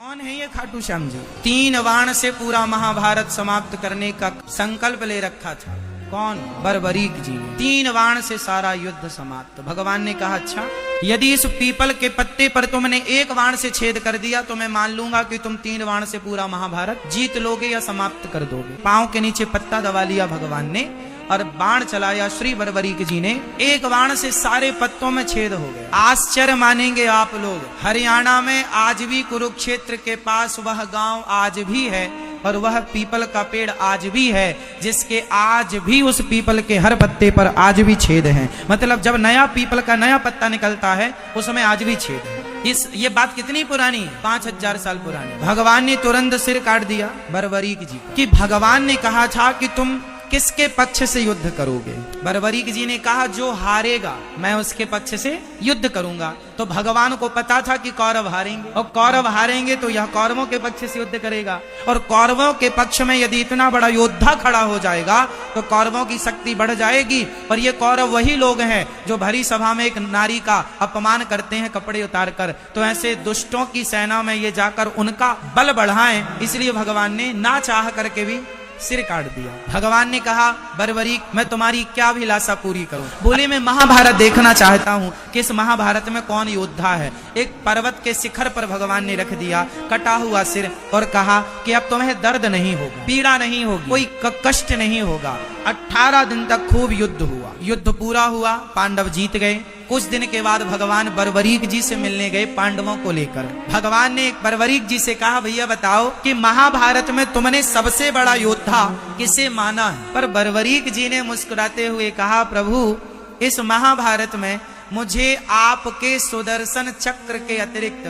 कौन है ये खाटू श्याम जी? 3 बाण से पूरा महाभारत समाप्त करने का संकल्प ले रखा था। कौन? बर्बरीक जी ने 3 बाण से सारा युद्ध समाप्त। भगवान ने कहा, अच्छा यदि इस पीपल के पत्ते पर तुमने 1 बाण से छेद कर दिया तो मैं मान लूंगा कि तुम 3 बाण से पूरा महाभारत जीत लोगे या समाप्त कर दोगे। पांव के नीचे पत्ता दबा लिया भगवान ने और बाण चलाया श्री बर्बरीक जी ने। 1 बाण से सारे पत्तों में छेद हो गए। आश्चर्य मानेंगे आप लोग, हरियाणा में आज भी कुरुक्षेत्र के पास वह गांव आज भी है और वह पीपल का पेड़ आज भी है, जिसके आज भी उस पीपल के हर पत्ते पर आज भी छेद हैं। मतलब जब नया पीपल का नया पत्ता निकलता है उसमें आज भी छेद है। ये बात कितनी पुरानी है? 5000 साल पुरानी। भगवान ने तुरंत सिर काट दिया बर्बरीक जी कि भगवान ने कहा था कि तुम किसके पक्ष से युद्ध करोगे? बर्बरीक जी ने कहा, जो हारेगा मैं उसके पक्ष से युद्ध करूंगा। तो भगवान को पता था कि कौरव हारेंगे और कौरव हारेंगे तो यह कौरवों के पक्ष से युद्ध करेगा और कौरवों के पक्ष में यदि इतना बड़ा योद्धा खड़ा हो जाएगा तो कौरवों की शक्ति बढ़ जाएगी। और ये कौरव वही लोग हैं जो भरी सभा में एक नारी का अपमान करते हैं कपड़े उतार कर। तो ऐसे दुष्टों की सेना में ये जाकर उनका बल बढ़ाएं, इसलिए भगवान ने ना चाह करके भी सिर काट दिया। भगवान ने कहा, बर्बरीक मैं तुम्हारी क्या अभिलाषा पूरी करूं? बोले, मैं महाभारत देखना चाहता हूं कि इस महाभारत में कौन योद्धा है। एक पर्वत के शिखर पर भगवान ने रख दिया कटा हुआ सिर और कहा कि अब तुम्हें दर्द नहीं होगा, पीड़ा नहीं होगी, कोई कष्ट नहीं होगा। 18 दिन तक खूब युद्ध हुआ। युद्ध पूरा हुआ, पांडव जीत गए। कुछ दिन के बाद भगवान बर्बरीक जी से मिलने गए पांडवों को लेकर। भगवान ने बर्बरीक जी से कहा, भैया बताओ कि महाभारत में तुमने सबसे बड़ा योद्धा किसे माना है? पर बर्बरीक जी ने मुस्कुराते हुए कहा, प्रभु इस महाभारत में मुझे आपके सुदर्शन चक्र के अतिरिक्त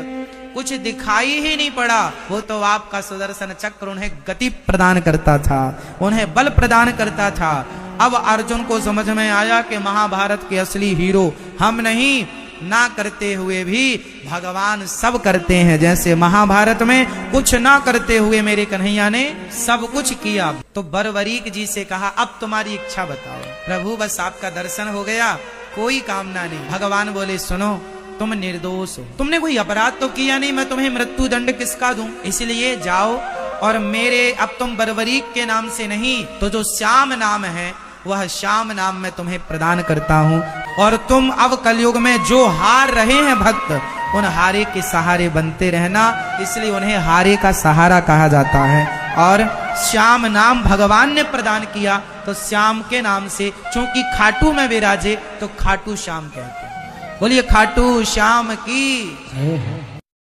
कुछ दिखाई ही नहीं पड़ा। वो तो आपका सुदर्शन चक्र उन्हें गति प्रदान करता था, उन्हें बल प्रदान करता था। अब अर्जुन को समझ में आया कि महाभारत के असली हीरो हम नहीं, ना करते हुए भी भगवान सब करते हैं। जैसे महाभारत में कुछ ना करते हुए मेरे कन्हैया ने सब कुछ किया। तो बर्बरीक जी से कहा, अब तुम्हारी इच्छा बताओ। प्रभु बस आपका दर्शन हो गया, कोई कामना नहीं। भगवान बोले, सुनो तुम निर्दोष हो, तुमने कोई अपराध तो किया नहीं, मैं तुम्हें मृत्यु दंड किसका दूं? इसलिए जाओ और मेरे, अब तुम बर्बरीक के नाम से नहीं तो जो श्याम नाम है वह श्याम नाम मैं तुम्हें प्रदान करता हूं। और तुम अब कलयुग में जो हार रहे हैं भक्त, उन हारे के सहारे बनते रहना, इसलिए उन्हें हारे का सहारा कहा जाता है। और श्याम नाम भगवान ने प्रदान किया तो श्याम के नाम से, चूंकि खाटू में विराजे तो खाटू श्याम कहते हैं। बोलिए खाटू श्याम की।